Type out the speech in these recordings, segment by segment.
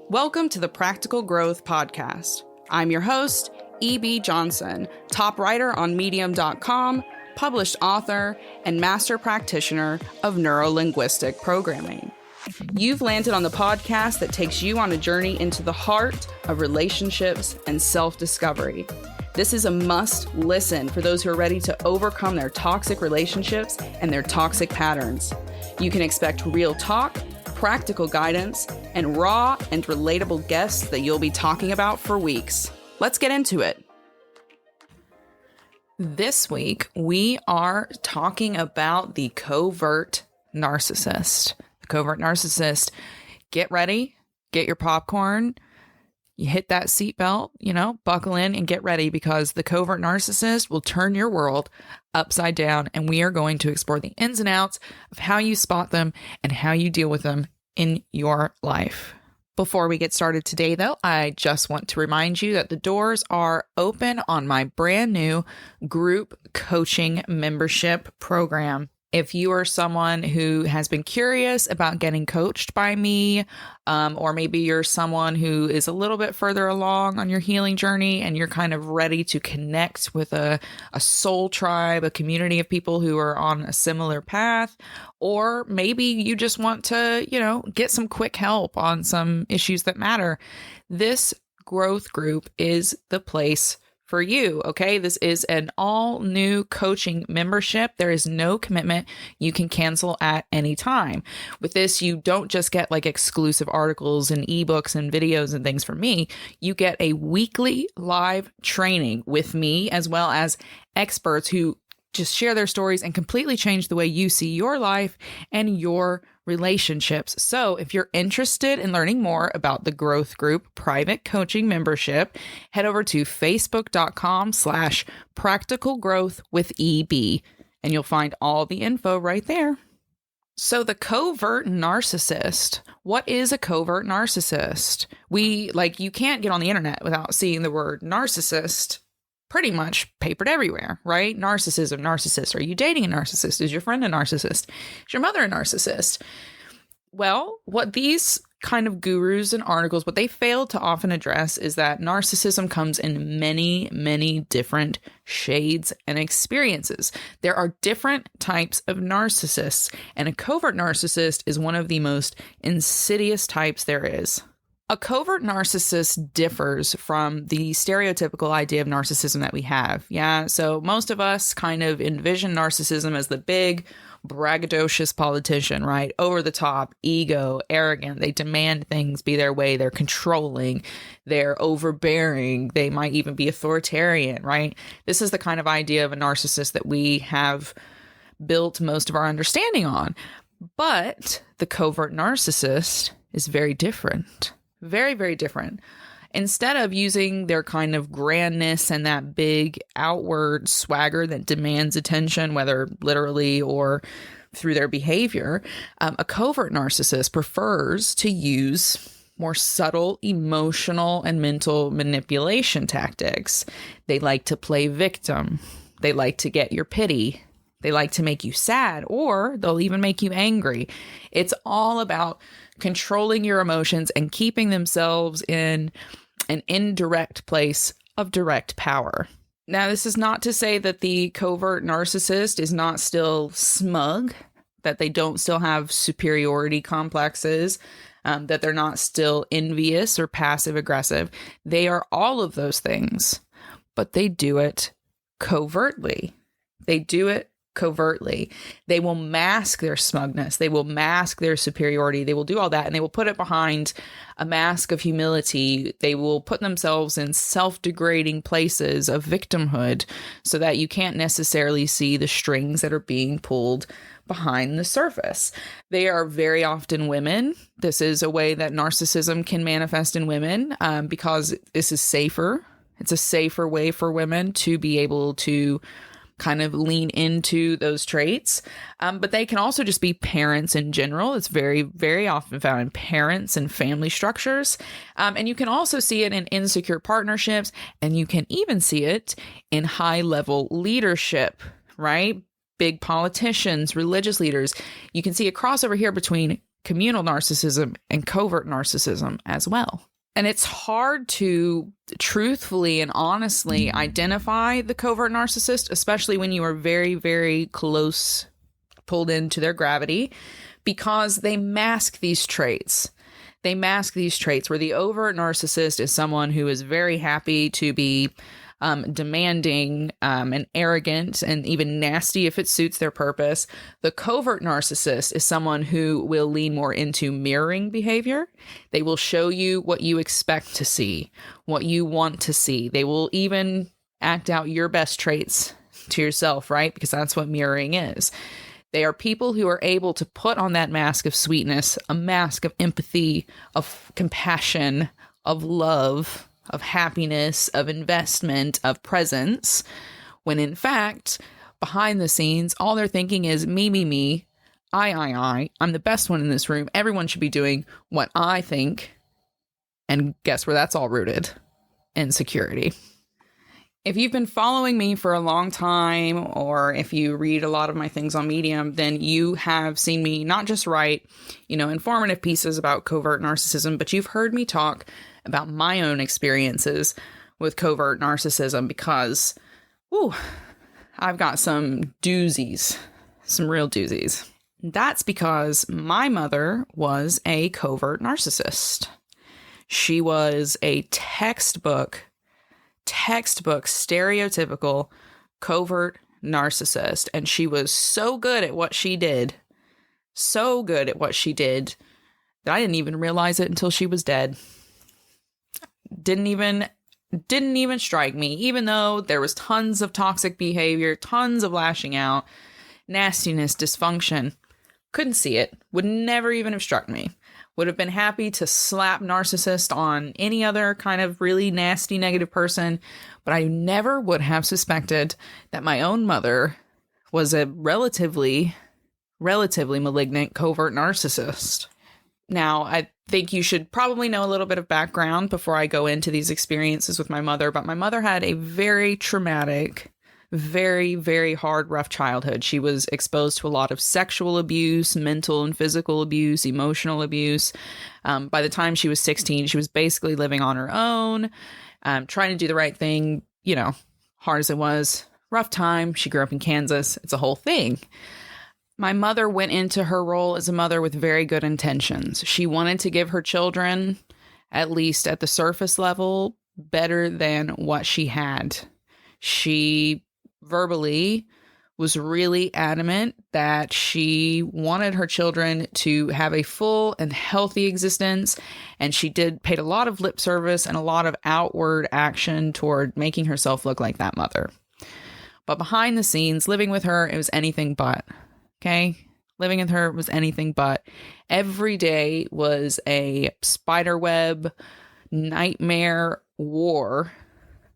Welcome to the Practical Growth Podcast. I'm your host, E.B. Johnson, top writer on Medium.com, published author, and master practitioner of neuro-linguistic programming. You've landed on the podcast that takes you on a journey into the heart of relationships and self-discovery. This is a must listen for those who are ready to overcome their toxic relationships and their toxic patterns. You can expect real talk, practical guidance, and raw and relatable guests that you'll be talking about for weeks. Let's get into it. This week, we are talking about the covert narcissist. The covert narcissist. Get ready, get your popcorn, you hit that seatbelt, buckle in and get ready, because the covert narcissist will turn your world upside down, and we are going to explore the ins and outs of how you spot them and how you deal with them in your life. Before we get started today, though, I just want to remind you that the doors are open on my brand new group coaching membership program. If you are someone who has been curious about getting coached by me, or maybe you're someone who is a little bit further along on your healing journey and you're kind of ready to connect with a soul tribe, a community of people who are on a similar path, or maybe you just want to, get some quick help on some issues that matter, this growth group is the place for you, okay? This is an all new coaching membership. There is no commitment. You can cancel at any time. With this, you don't just get like exclusive articles and ebooks and videos and things from me. You get a weekly live training with me, as well as experts who just share their stories and completely change the way you see your life and your relationships. So if you're interested in learning more about the Growth Group private coaching membership, head over to facebook.com/practicalgrowthwithEB, and you'll find all the info right there. So the covert narcissist. What is a covert narcissist? You can't get on the internet without seeing the word narcissist pretty much papered everywhere, right? Narcissism, narcissist. Are you dating a narcissist? Is your friend a narcissist? Is your mother a narcissist? Well, what these kind of gurus and articles, what they fail to often address is that narcissism comes in many, many different shades and experiences. There are different types of narcissists, and a covert narcissist is one of the most insidious types there is. A covert narcissist differs from the stereotypical idea of narcissism that we have. Yeah, so most of us kind of envision narcissism as the big, braggadocious politician, right? Over the top, ego, arrogant. They demand things be their way. They're controlling. They're overbearing. They might even be authoritarian, right? This is the kind of idea of a narcissist that we have built most of our understanding on. But the covert narcissist is very different. Very, very different. Instead of using their kind of grandness and that big outward swagger that demands attention, whether literally or through their behavior, a covert narcissist prefers to use more subtle emotional and mental manipulation tactics. They like to play victim. They like to get your pity. They like to make you sad, or they'll even make you angry. It's all about controlling your emotions and keeping themselves in an indirect place of direct power. Now, this is not to say that the covert narcissist is not still smug, that they don't still have superiority complexes, that they're not still envious or passive aggressive. They are all of those things, but they do it covertly. They do it covertly. They will mask their smugness. They will mask their superiority. They will do all that, and they will put it behind a mask of humility. They will put themselves in self-degrading places of victimhood so that you can't necessarily see the strings that are being pulled behind the surface. They are very often women. This is a way that narcissism can manifest in women, because this is safer. It's a safer way for women to be able to kind of lean into those traits. But they can also just be parents in general. It's very, very often found in parents and family structures. And you can also see it in insecure partnerships, and you can even see it in high-level leadership, right? Big politicians, religious leaders. You can see a crossover here between communal narcissism, and covert narcissism as well. And it's hard to truthfully and honestly identify the covert narcissist, especially when you are very, very close, pulled into their gravity, because they mask these traits. They mask these traits where the overt narcissist is someone who is very happy to be demanding and arrogant and even nasty if it suits their purpose. The covert narcissist is someone who will lean more into mirroring behavior. They will show you what you expect to see, what you want to see. They will even act out your best traits to yourself, right? Because that's what mirroring is. They are people who are able to put on that mask of sweetness, a mask of empathy, of compassion, of love, of happiness, of investment, of presence, when in fact, behind the scenes, all they're thinking is me, I. I'm the best one in this room. Everyone should be doing what I think. And guess where that's all rooted? Insecurity. If you've been following me for a long time, or if you read a lot of my things on Medium, then you have seen me not just write, informative pieces about covert narcissism, but you've heard me talk about my own experiences with covert narcissism because, I've got some doozies, some real doozies. That's because my mother was a covert narcissist. She was a textbook stereotypical covert narcissist. And she was so good at what she did, that I didn't even realize it until she was dead. Didn't even strike me, even though there was tons of toxic behavior, tons of lashing out, nastiness, dysfunction. Couldn't see it. Would never even have struck me. Would have been happy to slap narcissist on any other kind of really nasty, negative person, but I never would have suspected that my own mother was a relatively malignant covert narcissist. Now, I think you should probably know a little bit of background before I go into these experiences with my mother, but my mother had a very traumatic, very, very hard, rough childhood. She was exposed to a lot of sexual abuse, mental and physical abuse, emotional abuse. By the time she was 16, she was basically living on her own, trying to do the right thing, hard as it was. Rough time. She grew up in Kansas. It's a whole thing. My mother went into her role as a mother with very good intentions. She wanted to give her children, at least at the surface level, better than what she had. She verbally was really adamant that she wanted her children to have a full and healthy existence, and she paid a lot of lip service and a lot of outward action toward making herself look like that mother. But behind the scenes, living with her, it was anything but. Okay? Living with her was anything but. Every day was a spiderweb nightmare war,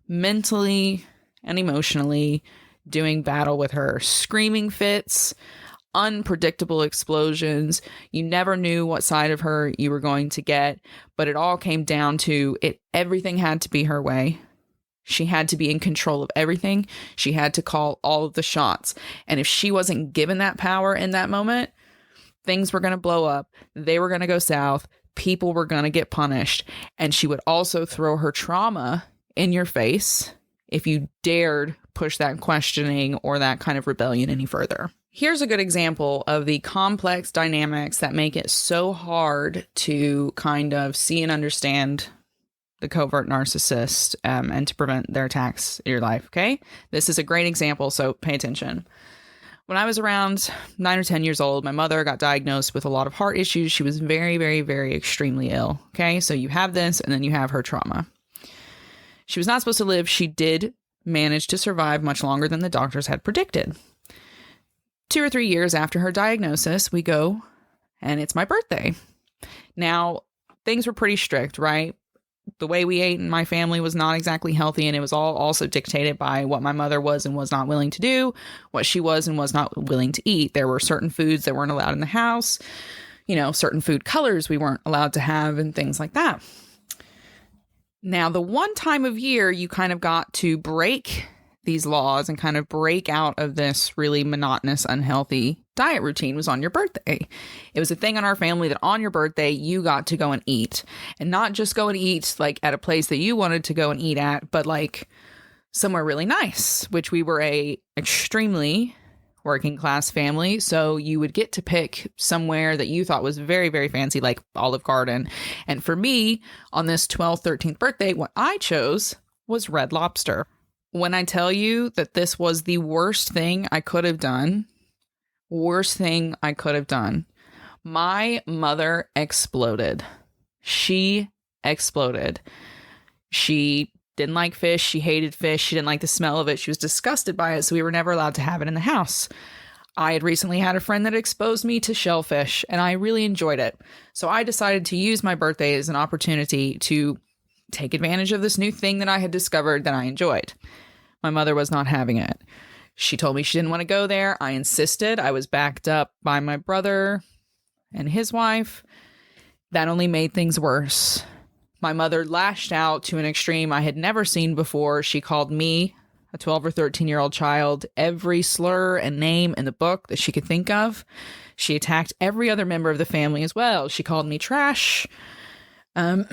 mentally and emotionally, doing battle with her. Screaming fits, unpredictable explosions. You never knew what side of her you were going to get, but it all came down to it. Everything had to be her way. She had to be in control of everything. She had to call all of the shots. And if she wasn't given that power in that moment, things were going to blow up. They were going to go south. People were going to get punished. And she would also throw her trauma in your face if you dared push that questioning or that kind of rebellion any further. Here's a good example of the complex dynamics that make it so hard to kind of see and understand the covert narcissist and to prevent their attacks in your life, okay? This is a great example, so pay attention. When I was around 9 or 10 years old, my mother got diagnosed with a lot of heart issues. She was very, very, very extremely ill, okay? So you have this, and then you have her trauma. She was not supposed to live. She did manage to survive much longer than the doctors had predicted. 2 or 3 years after her diagnosis, we go, and it's my birthday. Now, things were pretty strict, right? The way we ate in my family was not exactly healthy, and it was all also dictated by what my mother was and was not willing to do, what she was and was not willing to eat. There were certain foods that weren't allowed in the house, certain food colors we weren't allowed to have and things like that. Now, the one time of year you kind of got to break these laws and kind of break out of this really monotonous, unhealthy diet routine was on your birthday. It was a thing in our family that on your birthday, you got to go and eat. And not just go and eat like at a place that you wanted to go and eat at, but like somewhere really nice, which we were a extremely working class family. So you would get to pick somewhere that you thought was very, very fancy, like Olive Garden. And for me, on this 12th, 13th birthday, what I chose was Red Lobster. When I tell you that this was the worst thing I could have done, my mother exploded. She exploded. She didn't like fish. She hated fish. She didn't like the smell of it. She was disgusted by it. So we were never allowed to have it in the house. I had recently had a friend that exposed me to shellfish, and I really enjoyed it. So I decided to use my birthday as an opportunity to take advantage of this new thing that I had discovered that I enjoyed. My mother was not having it. She told me she didn't want to go there. I insisted. I was backed up by my brother and his wife. That only made things worse. My mother lashed out to an extreme I had never seen before. She called me, a 12 or 13-year-old child, every slur and name in the book that she could think of. She attacked every other member of the family as well. She called me trash. A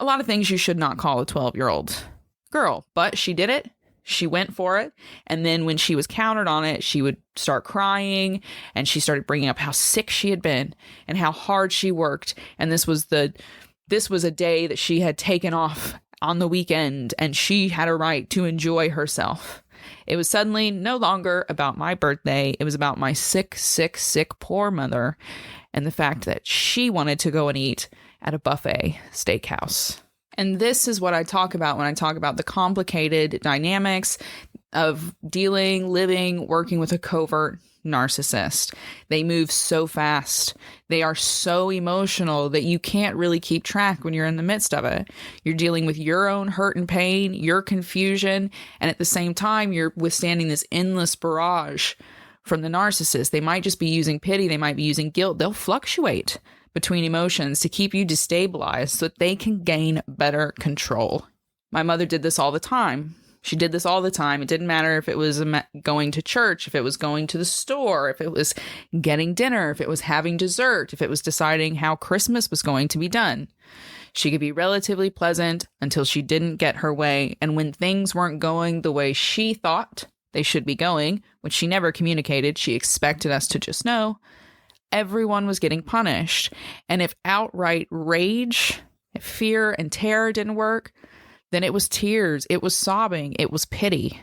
lot of things you should not call a 12-year-old girl, but she did it. She went for it. And then when she was countered on it, she would start crying, and she started bringing up how sick she had been and how hard she worked. And this was a day that she had taken off on the weekend, and she had a right to enjoy herself. It was suddenly no longer about my birthday. It was about my sick, poor mother, and the fact that she wanted to go and eat at a buffet steakhouse. And this is what I talk about when I talk about the complicated dynamics of dealing, living, working with a covert narcissist. They move so fast. They are so emotional that you can't really keep track when you're in the midst of it. You're dealing with your own hurt and pain, your confusion, and at the same time, you're withstanding this endless barrage from the narcissist. They might just be using pity. They might be using guilt. They'll fluctuate between emotions to keep you destabilized so that they can gain better control. My mother did this all the time. She did this all the time. It didn't matter if it was going to church, if it was going to the store, if it was getting dinner, if it was having dessert, if it was deciding how Christmas was going to be done. She could be relatively pleasant until she didn't get her way. And when things weren't going the way she thought they should be going, which she never communicated, she expected us to just know, everyone was getting punished. And if outright rage, if fear and terror didn't work, then it was tears, it was sobbing, it was pity.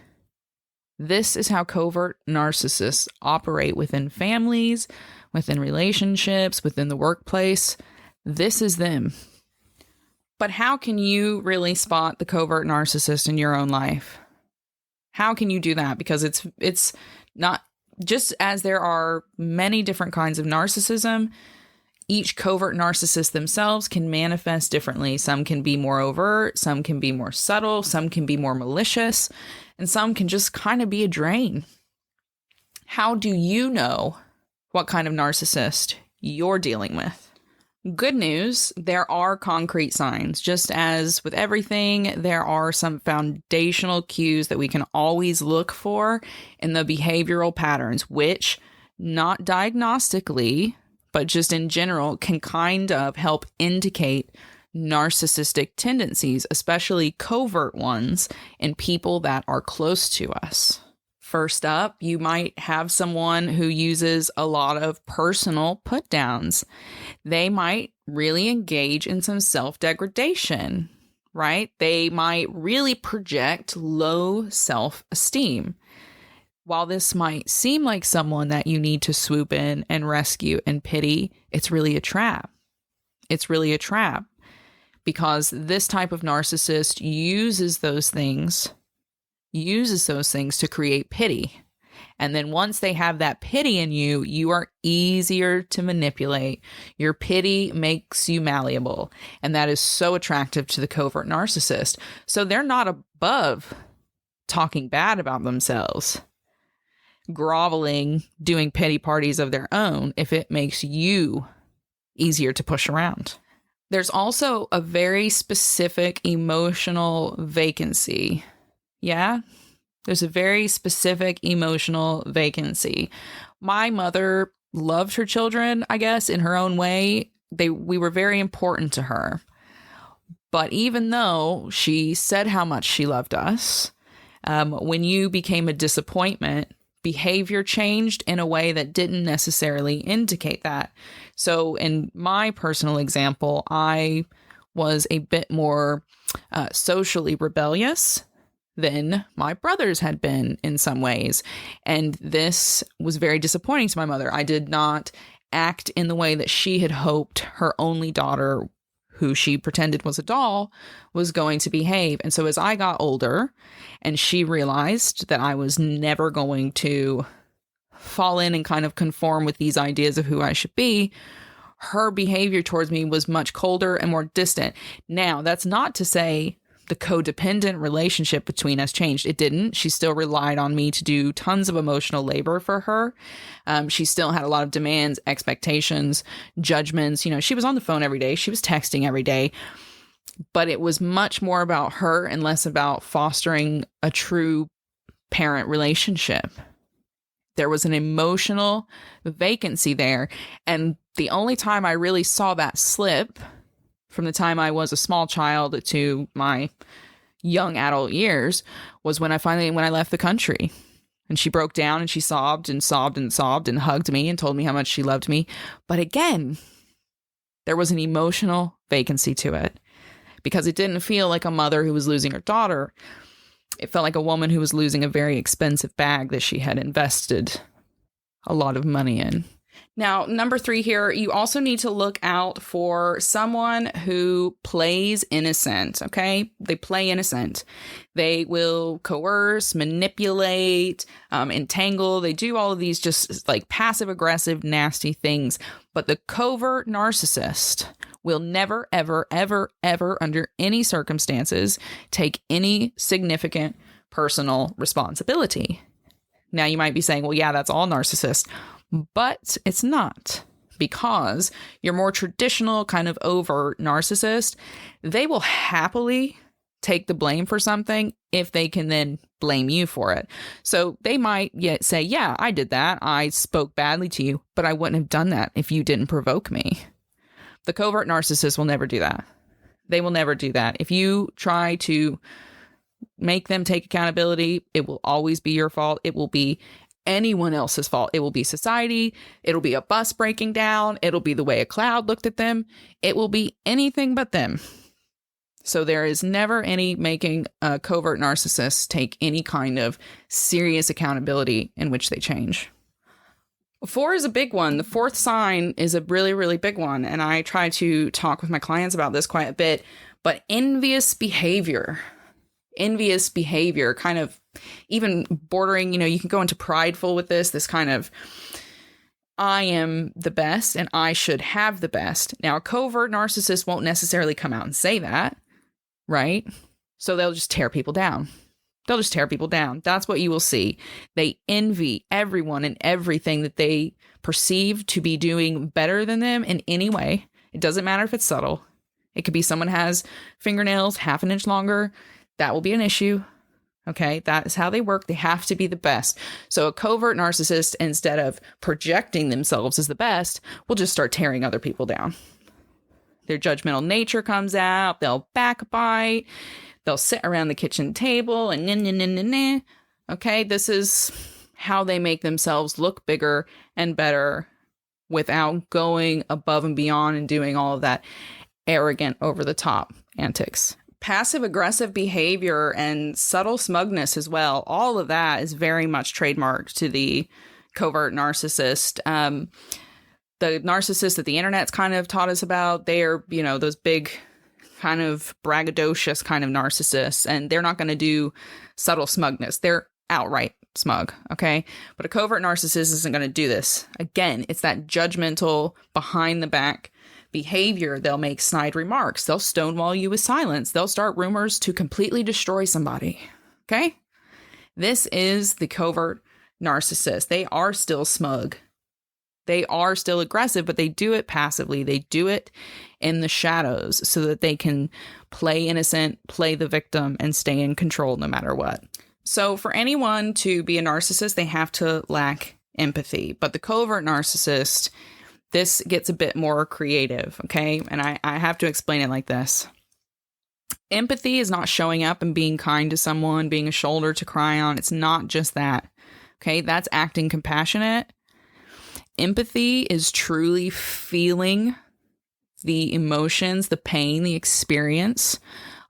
This is how covert narcissists operate within families, within relationships, within the workplace. This is them. But how can you really spot the covert narcissist in your own life? How can you do that? Because it's not, just as there are many different kinds of narcissism, each covert narcissist themselves can manifest differently. Some can be more overt, some can be more subtle, some can be more malicious, and some can just kind of be a drain. How do you know what kind of narcissist you're dealing with? Good news, there are concrete signs. Just as with everything, there are some foundational cues that we can always look for in the behavioral patterns, which, not diagnostically, but just in general, can kind of help indicate narcissistic tendencies, especially covert ones, in people that are close to us. First up, you might have someone who uses a lot of personal put-downs. They might really engage in some self-degradation, right? They might really project low self-esteem. While this might seem like someone that you need to swoop in and rescue and pity, it's really a trap. It's really a trap because this type of narcissist uses those things to create pity. And then once they have that pity in you, you are easier to manipulate. Your pity makes you malleable. And that is so attractive to the covert narcissist. So they're not above talking bad about themselves, groveling, doing pity parties of their own if it makes you easier to push around. There's also a very specific emotional vacancy. Yeah, there's a very specific emotional vacancy. My mother loved her children, I guess, in her own way. We were very important to her. But even though she said how much she loved us, when you became a disappointment, behavior changed in a way that didn't necessarily indicate that. So in my personal example, I was a bit more socially rebellious than my brothers had been in some ways. And this was very disappointing to my mother. I did not act in the way that she had hoped her only daughter, who she pretended was a doll, was going to behave. And so as I got older and she realized that I was never going to fall in and kind of conform with these ideas of who I should be, her behavior towards me was much colder and more distant. Now, that's not to say the codependent relationship between us changed. It didn't. She still relied on me to do tons of emotional labor for her. She still had a lot of demands, expectations, judgments. You know, she was on the phone every day. She was texting every day. But it was much more about her and less about fostering a true parent relationship. There was an emotional vacancy there. And the only time I really saw that slip, from the time I was a small child to my young adult years, was when I left the country. And she broke down and she sobbed and sobbed and sobbed and hugged me and told me how much she loved me. But again, there was an emotional vacancy to it, because it didn't feel like a mother who was losing her daughter. It felt like a woman who was losing a very expensive bag that she had invested a lot of money in. Now, number 3 here, you also need to look out for someone who plays innocent, okay? They play innocent. They will coerce, manipulate, entangle. They do all of these just like passive-aggressive, nasty things. But the covert narcissist will never, ever, ever, ever, under any circumstances, take any significant personal responsibility. Now, you might be saying, well, yeah, that's all narcissists. But it's not, because your more traditional kind of overt narcissist, they will happily take the blame for something if they can then blame you for it. So they might yet say, yeah, I did that. I spoke badly to you, but I wouldn't have done that if you didn't provoke me. The covert narcissist will never do that. They will never do that. If you try to make them take accountability, it will always be your fault. It will be anyone else's fault. It will be society. It'll be a bus breaking down. It'll be the way a cloud looked at them. It will be anything but them. So there is never any making a covert narcissist take any kind of serious accountability in which they change. 4 is a big one. The 4th sign is a really, really big one. And I try to talk with my clients about this quite a bit. But envious behavior, kind of even bordering, you can go into prideful with this kind of, I am the best and I should have the best. Now, a covert narcissist won't necessarily come out and say that, right? So they'll just tear people down. That's what you will see. They envy everyone and everything that they perceive to be doing better than them in any way. It doesn't matter if it's subtle. It could be someone has fingernails half an inch longer. That will be an issue. Okay, that is how they work. They have to be the best. So a covert narcissist, instead of projecting themselves as the best, will just start tearing other people down. Their judgmental nature comes out. They'll backbite. They'll sit around the kitchen table and Okay, this is how they make themselves look bigger and better without going above and beyond and doing all of that arrogant, over-the-top antics. Passive-aggressive behavior and subtle smugness as well. All of that is very much trademarked to the covert narcissist. The narcissists that the internet's kind of taught us about, they are, those big kind of braggadocious kind of narcissists, and they're not going to do subtle smugness. They're outright smug, okay? But a covert narcissist isn't going to do this. Again, it's that judgmental, behind-the-back behavior. They'll make snide remarks. They'll stonewall you with silence. They'll start rumors to completely destroy somebody. Okay? This is the covert narcissist. They are still smug. They are still aggressive, but they do it passively. They do it in the shadows so that they can play innocent, play the victim, and stay in control no matter what. So for anyone to be a narcissist, they have to lack empathy. But the covert narcissist, this gets a bit more creative, okay? And I have to explain it like this. Empathy is not showing up and being kind to someone, being a shoulder to cry on. It's not just that, okay? That's acting compassionate. Empathy is truly feeling the emotions, the pain, the experience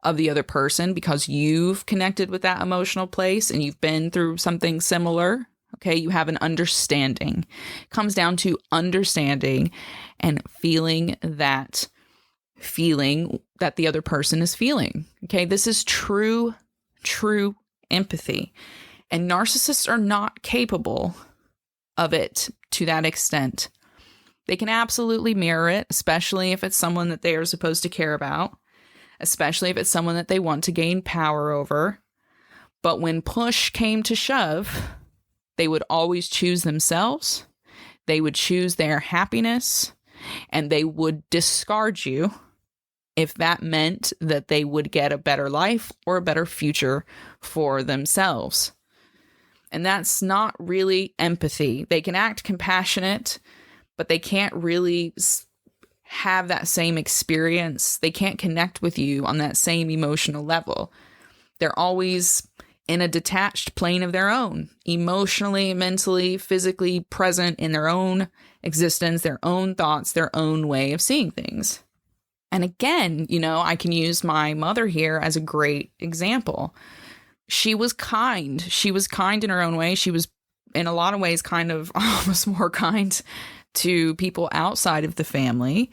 of the other person because you've connected with that emotional place and you've been through something similar. Okay, you have an understanding. It comes down to understanding and feeling that the other person is feeling. Okay, this is true empathy. And narcissists are not capable of it to that extent. They can absolutely mirror it, especially if it's someone that they are supposed to care about, especially if it's someone that they want to gain power over. But when push came to shove, they would always choose themselves. They would choose their happiness, and they would discard you if that meant that they would get a better life or a better future for themselves. And that's not really empathy. They can act compassionate, but they can't really have that same experience. They can't connect with you on that same emotional level. They're always in a detached plane of their own, emotionally, mentally, physically present in their own existence, their own thoughts, their own way of seeing things. And again, I can use my mother here as a great example. She was kind. She was kind in her own way. She was, in a lot of ways, kind of almost more kind to people outside of the family,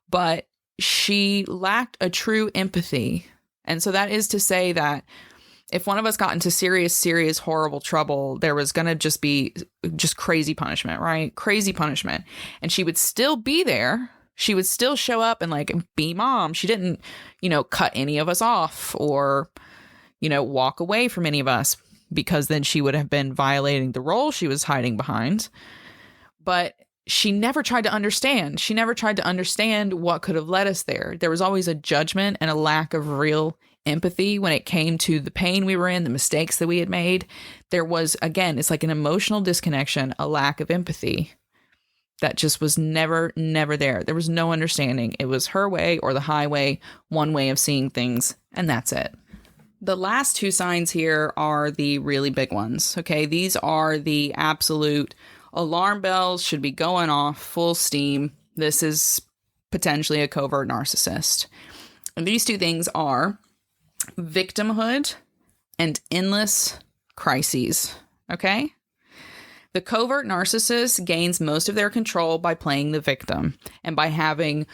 but she lacked a true empathy. And so that is to say that if one of us got into serious, horrible trouble, there was going to just be crazy punishment, right? Crazy punishment. And she would still be there. She would still show up and be mom. She didn't, cut any of us off or, walk away from any of us, because then she would have been violating the role she was hiding behind. But she never tried to understand. She never tried to understand what could have led us there. There was always a judgment and a lack of real empathy when it came to the pain we were in, the mistakes that we had made. There was, again, it's like an emotional disconnection, a lack of empathy that just was never there. There was no understanding. It was her way or the highway, one way of seeing things, and that's it. The last two signs here are the really big ones, okay? These are the absolute alarm bells should be going off full steam. This is potentially a covert narcissist. And these two things are victimhood and endless crises, okay? The covert narcissist gains most of their control by playing the victim and by having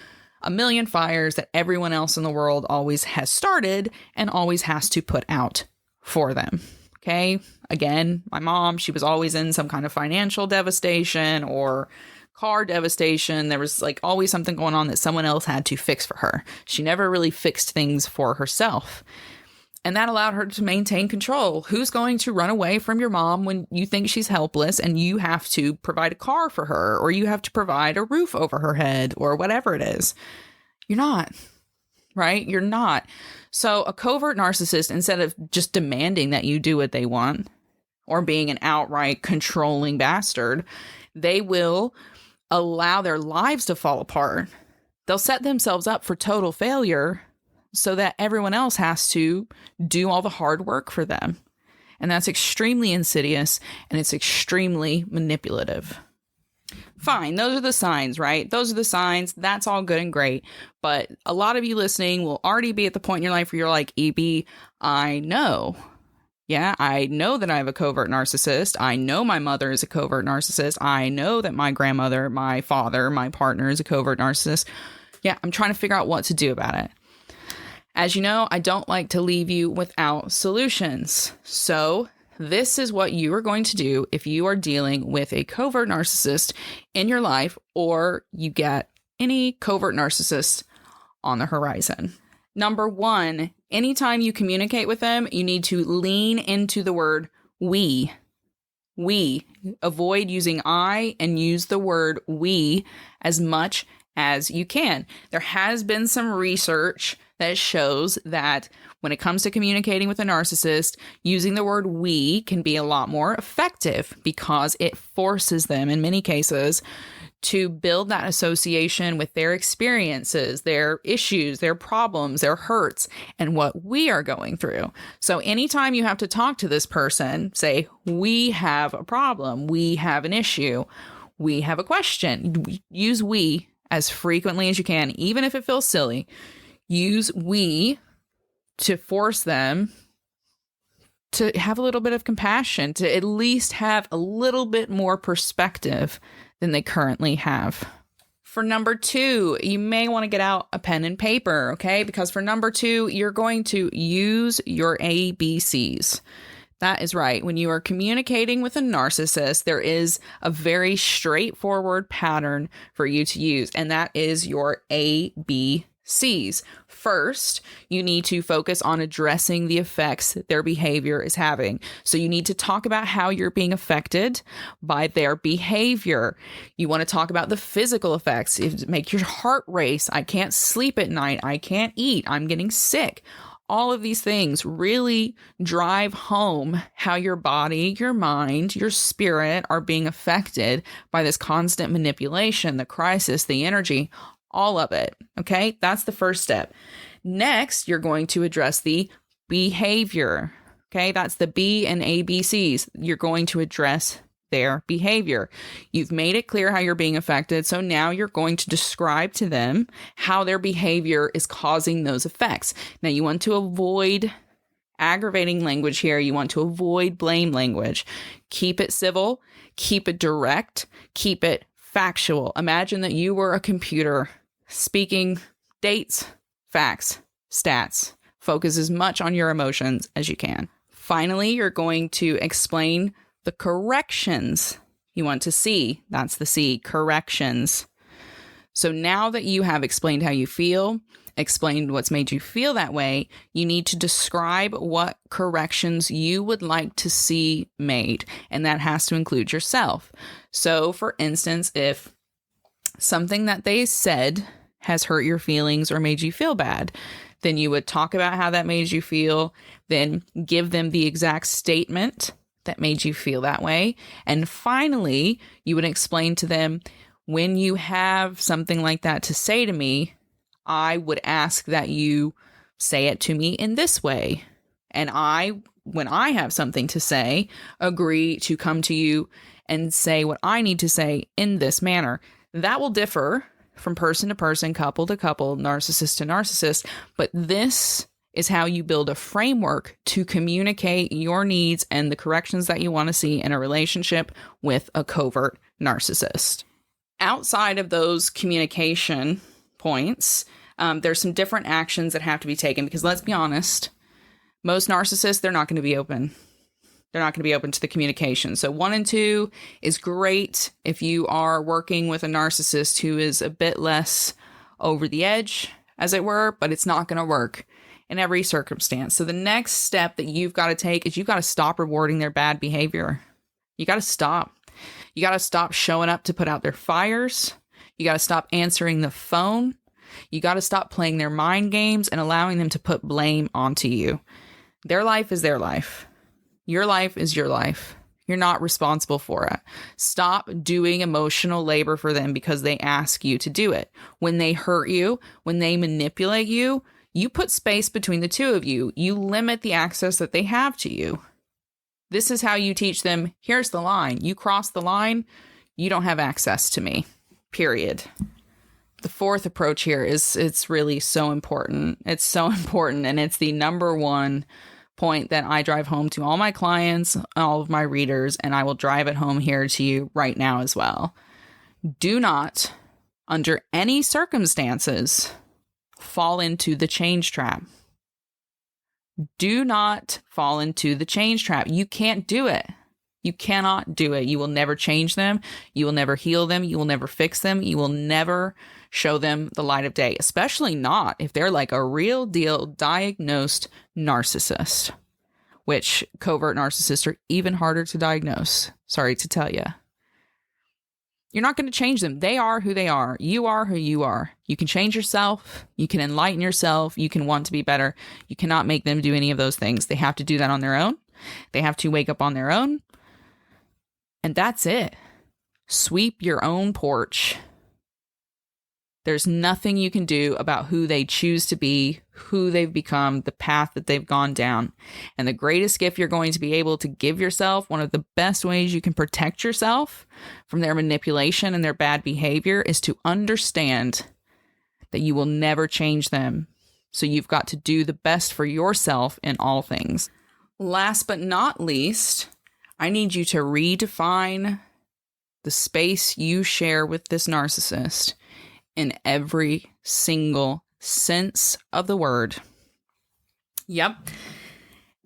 a million fires that everyone else in the world always has started and always has to put out for them. Okay. Again, my mom, she was always in some kind of financial devastation or car devastation. There was always something going on that someone else had to fix for her. She never really fixed things for herself. And that allowed her to maintain control. Who's going to run away from your mom when you think she's helpless and you have to provide a car for her, or you have to provide a roof over her head, or whatever it is? You're not, right? You're not. So a covert narcissist, instead of just demanding that you do what they want or being an outright controlling bastard, they will allow their lives to fall apart. They'll set themselves up for total failure so that everyone else has to do all the hard work for them. And that's extremely insidious, and it's extremely manipulative. Fine, those are the signs, right? Those are the signs. That's all good and great. But a lot of you listening will already be at the point in your life where you're like, EB, I know. Yeah, I know that I have a covert narcissist. I know my mother is a covert narcissist. I know that my grandmother, my father, my partner is a covert narcissist. Yeah, I'm trying to figure out what to do about it. As you know, I don't like to leave you without solutions. So this is what you are going to do if you are dealing with a covert narcissist in your life, or you get any covert narcissist on the horizon. Number one, anytime you communicate with them, you need to lean into the word we. We. Avoid using I and use the word we as much as you can. There has been some research that shows that when it comes to communicating with a narcissist, using the word we can be a lot more effective because it forces them, in many cases, to build that association with their experiences, their issues, their problems, their hurts, and what we are going through. So anytime you have to talk to this person, say, we have a problem, we have an issue, we have a question. Use we as frequently as you can, even if it feels silly. Use we to force them to have a little bit of compassion, to at least have a little bit more perspective than they currently have. For number 2, you may want to get out a pen and paper, okay? Because for number 2, you're going to use your ABCs. That is right. When you are communicating with a narcissist, there is a very straightforward pattern for you to use, and that is your ABCs. First, you need to focus on addressing the effects their behavior is having. So you need to talk about how you're being affected by their behavior. You want to talk about the physical effects. It make your heart race. I can't sleep at night. I can't eat. I'm getting sick. All of these things really drive home how your body, your mind, your spirit are being affected by this constant manipulation, the crisis, the energy, all of it. Okay, that's the first step. Next, you're going to address the behavior. Okay, that's the B and ABCs. You're going to address their behavior. You've made it clear how you're being affected. So now you're going to describe to them how their behavior is causing those effects. Now you want to avoid aggravating language here. You want to avoid blame language. Keep it civil, keep it direct, keep it factual. Imagine that you were a computer speaking dates, facts, stats. Focus as much on your emotions as you can. Finally, you're going to explain the corrections you want to see. That's the C, corrections. So now that you have explained how you feel, explained what's made you feel that way, you need to describe what corrections you would like to see made. And that has to include yourself. So for instance, if something that they said has hurt your feelings or made you feel bad, then you would talk about how that made you feel, then give them the exact statement that made you feel that way. And finally, you would explain to them, when you have something like that to say to me, I would ask that you say it to me in this way. And when I have something to say, agree to come to you and say what I need to say in this manner. That will differ from person to person, couple to couple, narcissist to narcissist, but this is how you build a framework to communicate your needs and the corrections that you want to see in a relationship with a covert narcissist. Outside of those communication points, there's some different actions that have to be taken because let's be honest, most narcissists, they're not going to be open. They're not going to be open to the communication. So 1 and 2 is great if you are working with a narcissist who is a bit less over the edge, as it were, but it's not going to work in every circumstance. So the next step that you've got to take is you've got to stop rewarding their bad behavior. You got to stop. You got to stop showing up to put out their fires. You got to stop answering the phone. You got to stop playing their mind games and allowing them to put blame onto you. Their life is their life. Your life is your life. You're not responsible for it. Stop doing emotional labor for them because they ask you to do it. When they hurt you, when they manipulate you, you put space between the two of you. You limit the access that they have to you. This is how you teach them, here's the line. You cross the line, you don't have access to me, period. The fourth approach here is it's really so important. It's so important, and it's the number one point that I drive home to all my clients, all of my readers, and I will drive it home here to you right now as well. Do not, under any circumstances, fall into the change trap. Do not fall into the change trap. You can't do it. You cannot do it. You will never change them. You will never heal them. You will never fix them. You will never show them the light of day, especially not if they're like a real deal diagnosed narcissist, which covert narcissists are even harder to diagnose. Sorry to tell you. You're not going to change them. They are who they are. You are who you are. You can change yourself. You can enlighten yourself. You can want to be better. You cannot make them do any of those things. They have to do that on their own. They have to wake up on their own. And that's it. Sweep your own porch. There's nothing you can do about who they choose to be, who they've become, the path that they've gone down. And the greatest gift you're going to be able to give yourself, one of the best ways you can protect yourself from their manipulation and their bad behavior, is to understand that you will never change them. So you've got to do the best for yourself in all things. Last but not least, I need you to redefine the space you share with this narcissist in every single sense of the word. Yep.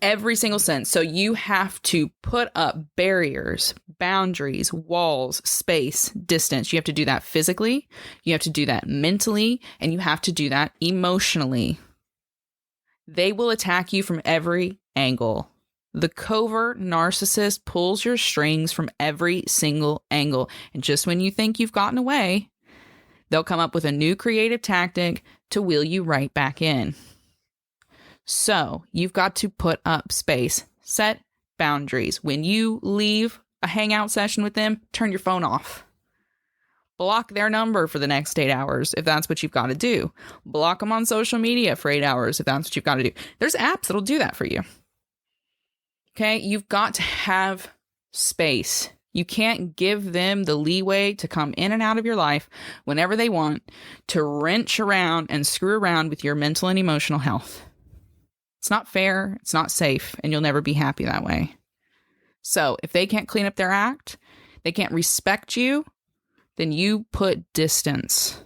Every single sense. So you have to put up barriers, boundaries, walls, space, distance. You have to do that physically. You have to do that mentally, and you have to do that emotionally. They will attack you from every angle. The covert narcissist pulls your strings from every single angle. And just when you think you've gotten away, they'll come up with a new creative tactic to wheel you right back in. So you've got to put up space, set boundaries. When you leave a hangout session with them, turn your phone off. Block their number for the next 8 hours if that's what you've got to do. Block them on social media for 8 hours if that's what you've got to do. There's apps that'll do that for you. Okay, you've got to have space. You can't give them the leeway to come in and out of your life whenever they want, to wrench around and screw around with your mental and emotional health. It's not fair, it's not safe, and you'll never be happy that way. So if they can't clean up their act, they can't respect you, then you put distance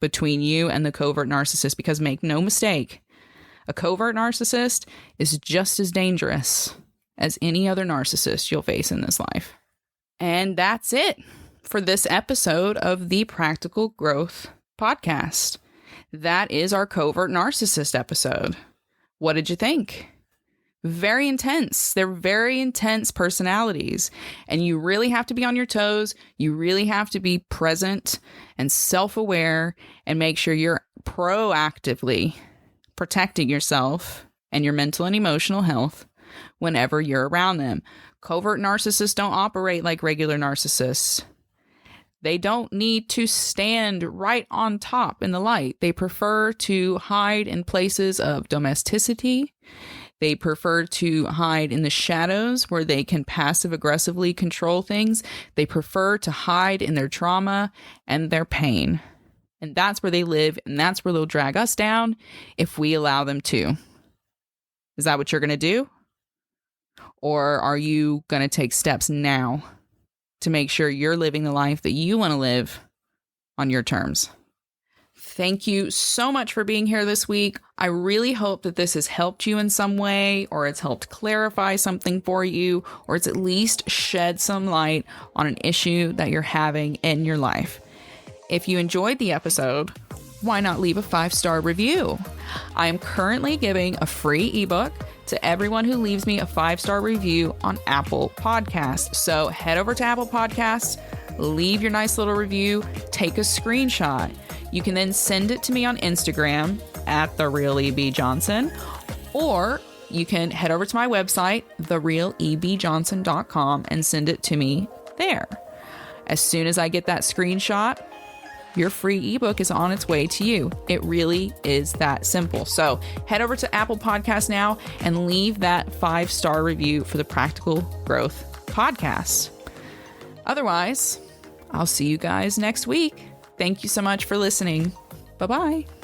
between you and the covert narcissist, because make no mistake, a covert narcissist is just as dangerous as any other narcissist you'll face in this life. And that's it for this episode of the Practical Growth Podcast. That is our covert narcissist episode. What did you think? Very intense. They're very intense personalities, and you really have to be on your toes. You really have to be present and self-aware and make sure you're proactively protecting yourself and your mental and emotional health whenever you're around them. Covert narcissists don't operate like regular narcissists. They don't need to stand right on top in the light. They prefer to hide in places of domesticity. They prefer to hide in the shadows where they can passive-aggressively control things. They prefer to hide in their trauma and their pain. And that's where they live, and that's where they'll drag us down if we allow them to. Is that what you're going to do? Or are you going to take steps now to make sure you're living the life that you want to live on your terms? Thank you so much for being here this week. I really hope that this has helped you in some way, or it's helped clarify something for you, or it's at least shed some light on an issue that you're having in your life. If you enjoyed the episode, why not leave a 5-star review? I am currently giving a free ebook to everyone who leaves me a 5-star review on Apple Podcasts. So head over to Apple Podcasts, leave your nice little review, take a screenshot. You can then send it to me on Instagram at TheRealEBJohnson, or you can head over to my website, TheRealEBJohnson.com, and send it to me there. As soon as I get that screenshot, your free ebook is on its way to you. It really is that simple. So head over to Apple Podcasts now and leave that 5-star review for the Practical Growth Podcast. Otherwise, I'll see you guys next week. Thank you so much for listening. Bye-bye.